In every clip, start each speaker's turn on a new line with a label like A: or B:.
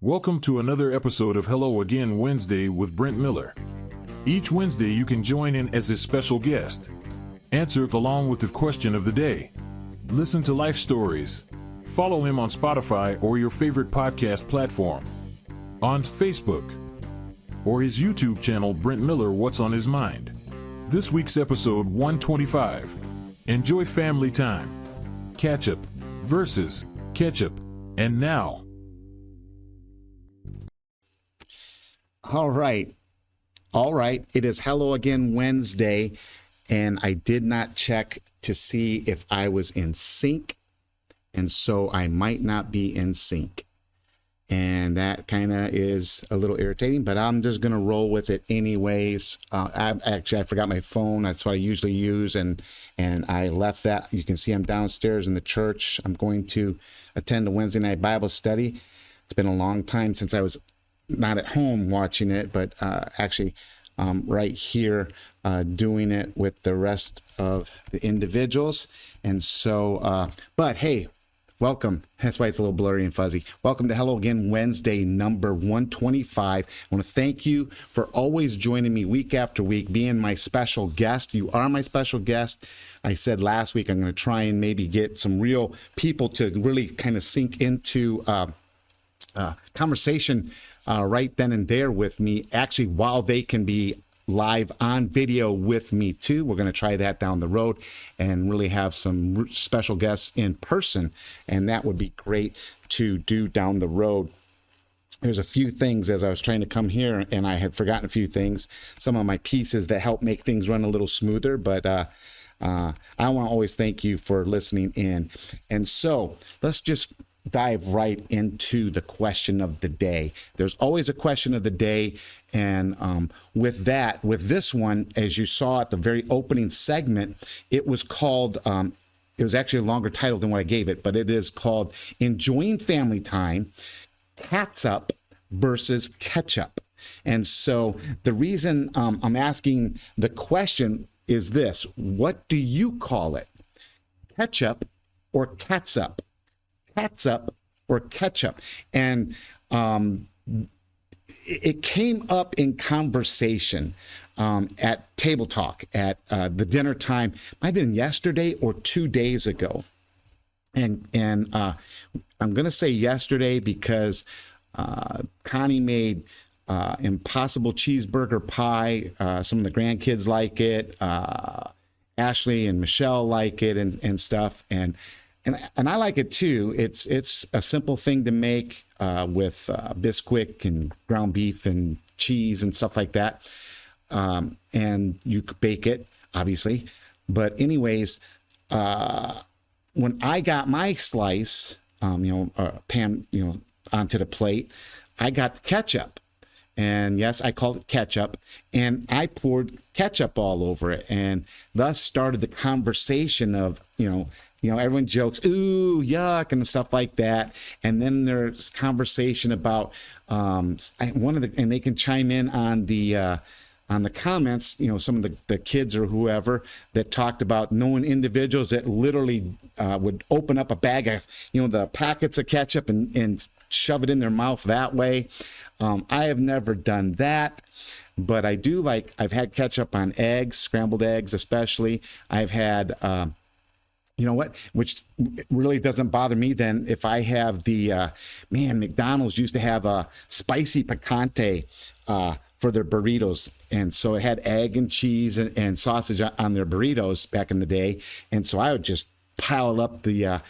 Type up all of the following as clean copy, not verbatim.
A: Welcome to another episode of Hello Again Wednesday with Brent Miller. Each Wednesday you can join in as his special guest. Answer along with the question of the day. Listen to life stories. Follow him on Spotify or your favorite podcast platform. On Facebook. Or his YouTube channel Brent Miller What's on His Mind. This week's episode 125. Enjoy family time. Ketchup versus ketchup. And now.
B: All right. It is Hello Again Wednesday, and I did not check to see if I was in sync, and so I might not be in sync. And that kind of is a little irritating, but I'm just going to roll with it anyways. I forgot my phone. That's what I usually use, and I left that. You can see I'm downstairs in the church. I'm going to attend a Wednesday night Bible study. It's been a long time since I was not at home watching it, but actually right here doing it with the rest of the individuals. And so, but hey, welcome. That's why it's a little blurry and fuzzy. Welcome to Hello Again Wednesday, number 125. I want to thank you for always joining me week after week, being my special guest. You are my special guest. I said last week I'm going to try and maybe get some real people to really kind of sink into conversation right then and there with me, actually, while they can be live on video with me too. We're going to try that down the road and really have some special guests in person, and that would be great to do down the road. There's a few things as I was trying to come here, and I had forgotten a few things, some of my pieces that help make things run a little smoother, but I want to always thank you for listening in. And so let's just dive right into the question of the day. There's always a question of the day, and with this one, as you saw at the very opening segment, it was called, it was actually a longer title than what I gave it, but it is called Enjoying Family Time, Catsup versus Ketchup. And so the reason I'm asking the question is this: what do you call it? Ketchup or catsup? Catsup or ketchup? And it came up in conversation at table talk at the dinner time. Might have been yesterday or 2 days ago. And I'm going to say yesterday because Connie made impossible cheeseburger pie. Some of the grandkids like it. Ashley and Michelle like it and stuff. And I like it too. It's a simple thing to make with Bisquick and ground beef and cheese and stuff like that. And you could bake it, obviously. But anyways, when I got my slice, pan, onto the plate, I got the ketchup. And yes, I called it ketchup, and I poured ketchup all over it, and thus started the conversation of, everyone jokes, ooh, yuck, and stuff like that. And then there's conversation about and they can chime in on the comments, some of the kids or whoever that talked about knowing individuals that literally would open up a bag of, the packets of ketchup and shove it in their mouth that way. I have never done that, but I do I've had ketchup on eggs, scrambled eggs especially. I've had, which really doesn't bother me then if I have the, McDonald's used to have a spicy picante for their burritos. And so it had egg and cheese and sausage on their burritos back in the day. And so I would just pile up the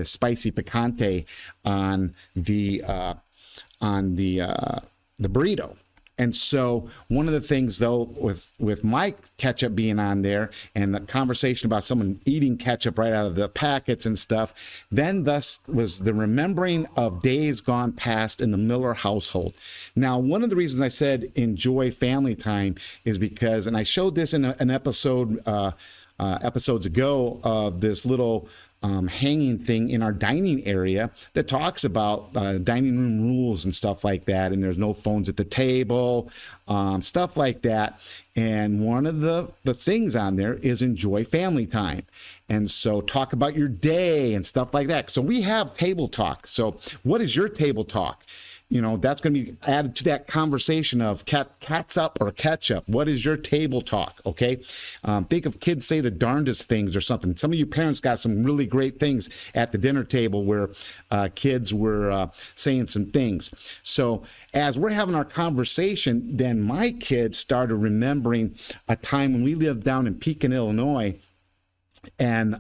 B: spicy picante on the burrito. And so one of the things, though, with my ketchup being on there and the conversation about someone eating ketchup right out of the packets and stuff, then thus was the remembering of days gone past in the Miller household. Now, one of the reasons I said enjoy family time is because, and I showed this in an episode episodes ago of this little hanging thing in our dining area that talks about dining room rules and stuff like that. And there's no phones at the table, stuff like that. And one of the things on there is enjoy family time. And so talk about your day and stuff like that. So we have table talk. So what is your table talk? that's going to be added to that conversation of cats up or ketchup. What is your table talk? Okay. Think of kids say the darndest things or something. Some of you parents got some really great things at the dinner table where kids were saying some things. So as we're having our conversation, then my kids started remembering a time when we lived down in Pekin, Illinois. And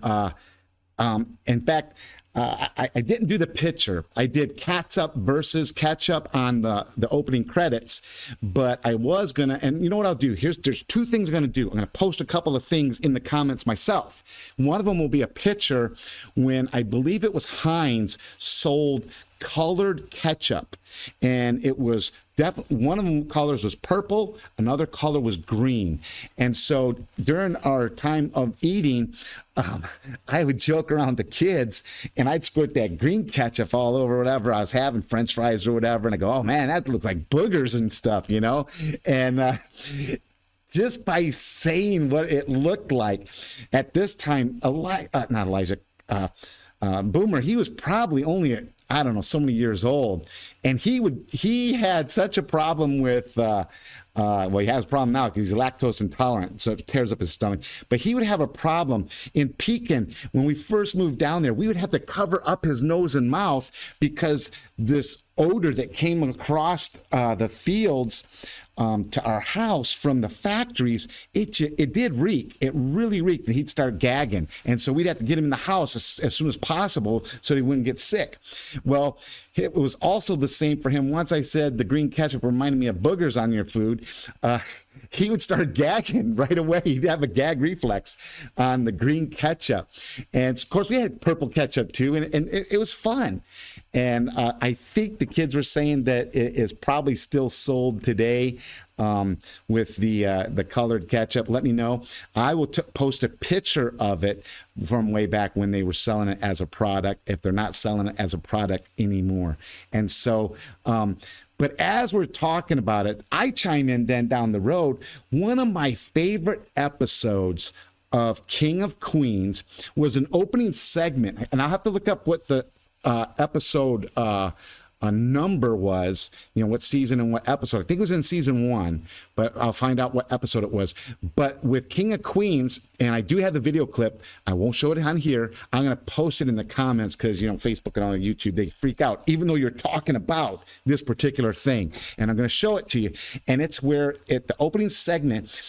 B: in fact, I didn't do the picture. I did cats up versus ketchup on the opening credits, but I was gonna, and you know what I'll do? There's two things I'm gonna do. I'm gonna post a couple of things in the comments myself. One of them will be a picture when I believe it was Heinz sold colored ketchup, and it was one of them colors was purple, another color was green. And so during our time of eating, I would joke around with the kids and I'd squirt that green ketchup all over whatever I was having, French fries or whatever. And I go, oh man, that looks like boogers and stuff, And just by saying what it looked like at this time, Boomer, he was probably only I don't know, so many years old. And he had such a problem with, he has a problem now because he's lactose intolerant, so it tears up his stomach. But he would have a problem in Pekin. When we first moved down there, we would have to cover up his nose and mouth because this odor that came across the fields to our house from the factories, it did reek. It really reeked, and he'd start gagging. And so we'd have to get him in the house as soon as possible so he wouldn't get sick. Well, it was also the same for him. Once I said the green ketchup reminded me of boogers on your food, he would start gagging right away. He'd have a gag reflex on the green ketchup. And of course, we had purple ketchup too, and it was fun. And I think the kids were saying that it is probably still sold today with the colored ketchup. Let me know. I will post a picture of it from way back when they were selling it as a product, if they're not selling it as a product anymore. And so, but as we're talking about it, I chime in then down the road. One of my favorite episodes of King of Queens was an opening segment, and I'll have to look up what the episode number was, what season and what episode. I think it was in season 1, but I'll find out what episode it was. But with King of Queens, and I do have the video clip, I won't show it on here. I'm going to post it in the comments because, Facebook and on YouTube, they freak out, even though you're talking about this particular thing. And I'm going to show it to you. And it's where at the opening segment,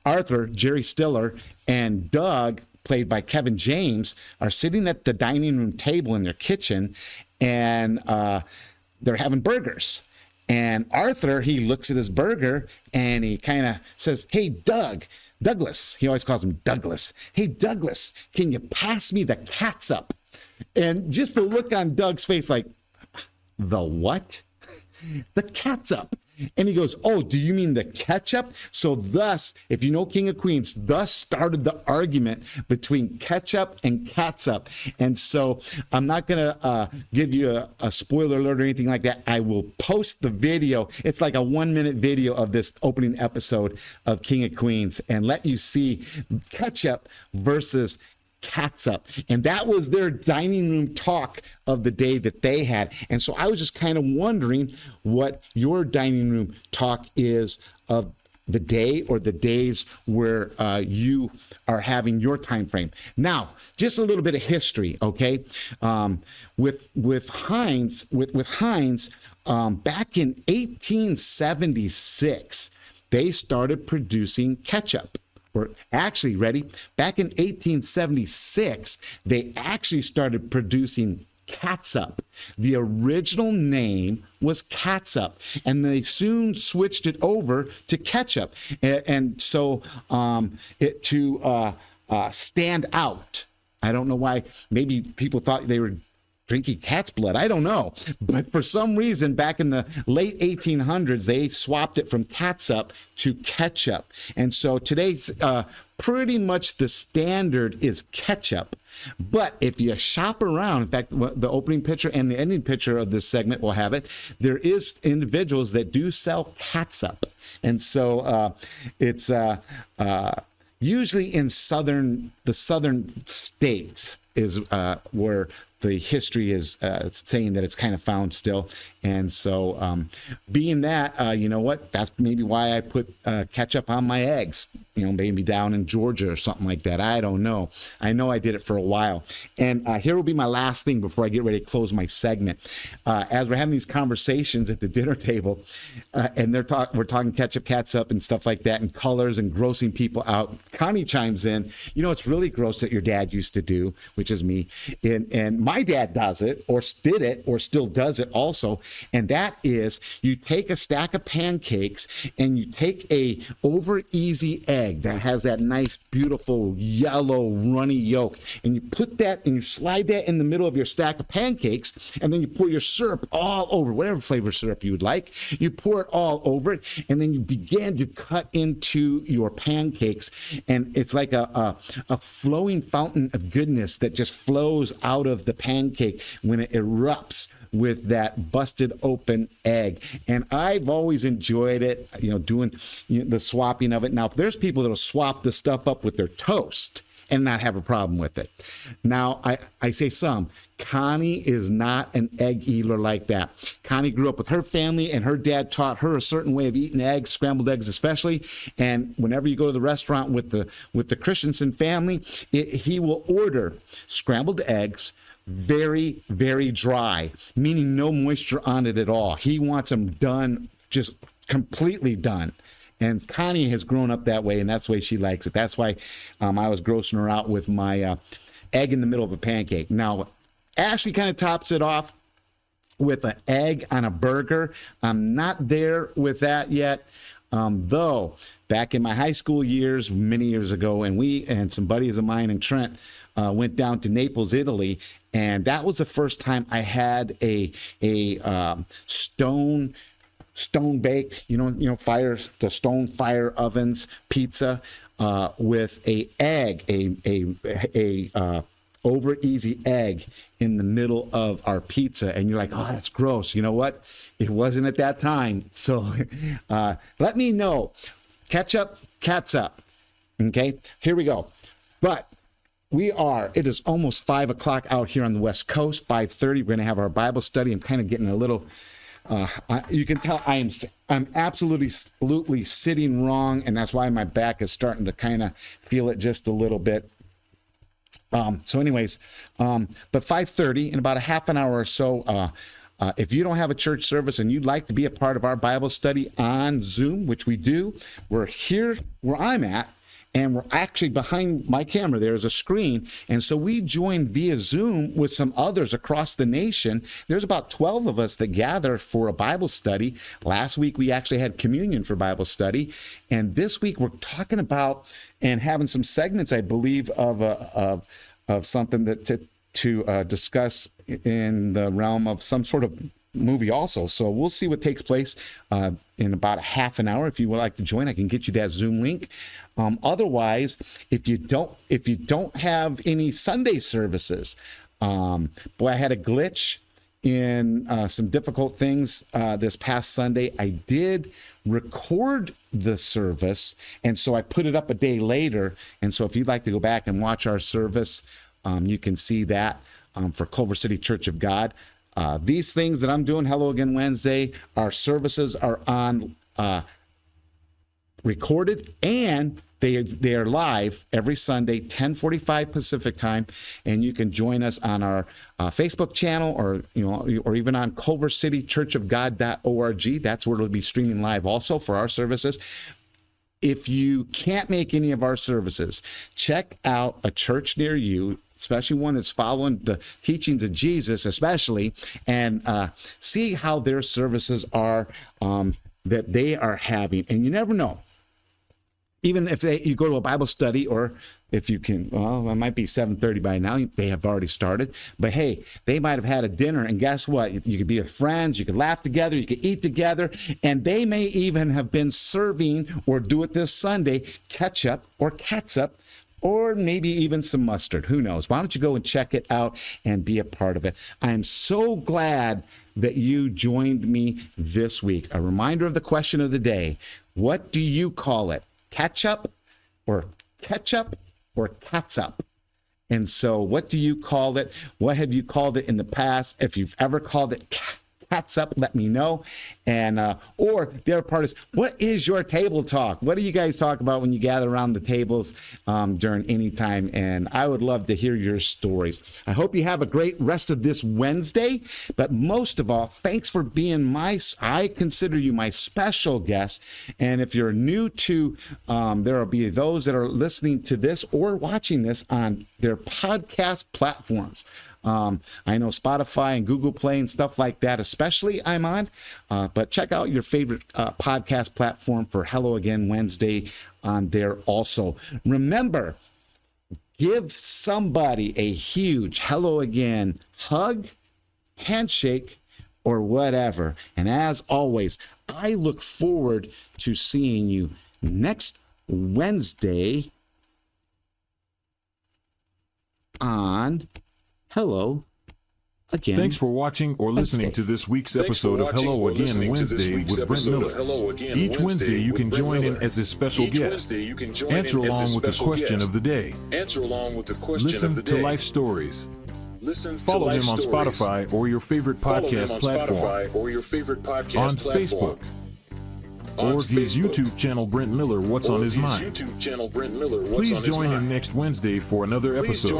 B: Arthur, Jerry Stiller, and Doug, played by Kevin James, are sitting at the dining room table in their kitchen, and they're having burgers. And Arthur, he looks at his burger and he kind of says, hey, Douglas, he always calls him Douglas. Hey, Douglas, can you pass me the catsup? And just the look on Doug's face, like, the what? The catsup. And he goes, oh, do you mean the ketchup? So thus, if you know King of Queens, thus started the argument between ketchup and catsup. And so I'm not going to give you a spoiler alert or anything like that. I will post the video. It's like a 1-minute video of this opening episode of King of Queens and let you see ketchup versus catsup. And that was their dining room talk of the day that they had. And so I was just kind of wondering what your dining room talk is of the day or the days where you are having your time frame. Now, just a little bit of history, okay? With Heinz, back in 1876, they started producing ketchup. Or actually, ready? Back in 1876, they actually started producing catsup. The original name was catsup, and they soon switched it over to ketchup. And so it to stand out. I don't know why. Maybe people thought they were drinking cat's blood. I don't know. But for some reason, back in the late 1800s, they swapped it from catsup to ketchup. And so today's pretty much the standard is ketchup. But if you shop around, in fact, the opening picture and the ending picture of this segment will have it, there is individuals that do sell catsup. And so it's usually in the southern states is where the history is saying that it's kind of found still. And so being that, you know what, that's maybe why I put ketchup on my eggs, you know, maybe down in Georgia or something like that. I don't know. I know I did it for a while. And here will be my last thing before I get ready to close my segment. As we're having these conversations at the dinner table, and we're talking ketchup, catsup, and stuff like that, and colors and grossing people out, Connie chimes in, you know, it's really gross that your dad used to do, which is me. And my dad does it, or did it, or still does it also. And that is, you take a stack of pancakes and you take a over easy egg that has that nice, beautiful, yellow, runny yolk, and you put that and you slide that in the middle of your stack of pancakes, and then you pour your syrup all over, whatever flavor syrup you would like. You pour it all over it, and then you begin to cut into your pancakes, and it's like a flowing fountain of goodness that just flows out of the pancake when it erupts with that busted open egg. And I've always enjoyed it, you know, doing the swapping of it. Now, there's people that'll swap the stuff up with their toast and not have a problem with it. Now, I say some. Connie is not an egg eater like that. Connie grew up with her family, and her dad taught her a certain way of eating eggs, scrambled eggs especially. And whenever you go to the restaurant with the Christensen family, he will order scrambled eggs, very, very dry, meaning no moisture on it at all. He wants them done, just completely done. And Connie has grown up that way, and that's the way she likes it. That's why I was grossing her out with my egg in the middle of a pancake. Now, Ashley kind of tops it off with an egg on a burger. I'm not there with that yet. Though, back in my high school years, many years ago, and we and some buddies of mine in Trent went down to Naples, Italy, and that was the first time I had a stone baked, the stone fire ovens pizza with a egg, a over easy egg in the middle of our pizza. And you're like, oh, that's gross. You know what? It wasn't at that time. So let me know. Ketchup, catsup. Okay, here we go. But it is almost 5 o'clock out here on the West Coast, 5:30. We're going to have our Bible study. I'm kind of getting a little, you can tell I'm absolutely sitting wrong, and that's why my back is starting to kind of feel it just a little bit. So anyways, but 5:30, in about a half an hour or so, if you don't have a church service and you'd like to be a part of our Bible study on Zoom, which we do, we're here where I'm at, and we're actually behind my camera. There is a screen. And so we joined via Zoom with some others across the nation. There's about 12 of us that gather for a Bible study. Last week, we actually had communion for Bible study. And this week, we're talking about and having some segments, I believe, of something that to discuss in the realm of some sort of movie also. So we'll see what takes place in about a half an hour. If you would like to join, I can get you that Zoom link. Otherwise, if you don't have any Sunday services, boy, I had a glitch in some difficult things this past Sunday. I did record the service, and so I put it up a day later. And so if you'd like to go back and watch our service, you can see that for Culver City Church of God. These things that I'm doing, Hello Again Wednesday, our services are on recorded, and they are live every Sunday, 10:45 Pacific time, and you can join us on our Facebook channel, or even on culvercitychurchofgod.org. That's where it'll be streaming live also for our services. If you can't make any of our services, check out a church near you, especially one that's following the teachings of Jesus, especially, and see how their services are that they are having. And you never know. Even if you go to a Bible study, or if you can, well, it might be 7:30 by now. They have already started. But hey, they might have had a dinner, and guess what? You could be with friends, you could laugh together, you could eat together, and they may even have been serving, or do it this Sunday, ketchup or catsup, or maybe even some mustard. Who knows? Why don't you go and check it out and be a part of it? I am so glad that you joined me this week. A reminder of the question of the day. What do you call it? Ketchup or catsup? And so what do you call it? What have you called it in the past? If you've ever called it Cats Up, let me know. And or the other part is, what is your table talk? What do you guys talk about when you gather around the tables during any time? And I would love to hear your stories. I hope you have a great rest of this Wednesday. But most of all, thanks for being I consider you my special guest. And if you're new to, there will be those that are listening to this or watching this on their podcast platforms. I know Spotify and Google Play and stuff like that, especially I'm on. But check out your favorite podcast platform for Hello Again Wednesday on there also. Remember, give somebody a huge Hello Again hug, handshake, or whatever. And as always, I look forward to seeing you next Wednesday on Hello Again.
A: Thanks for watching or listening to this week's episode of Hello Again Wednesday with Brent Miller. Each Wednesday you can join in as a special guest. Answer along with the question of the day. Listen to life stories. Follow him on Spotify or your favorite podcast platform. On Facebook. Or his YouTube channel, Brent Miller, What's on His Mind. Please join him next Wednesday for another episode.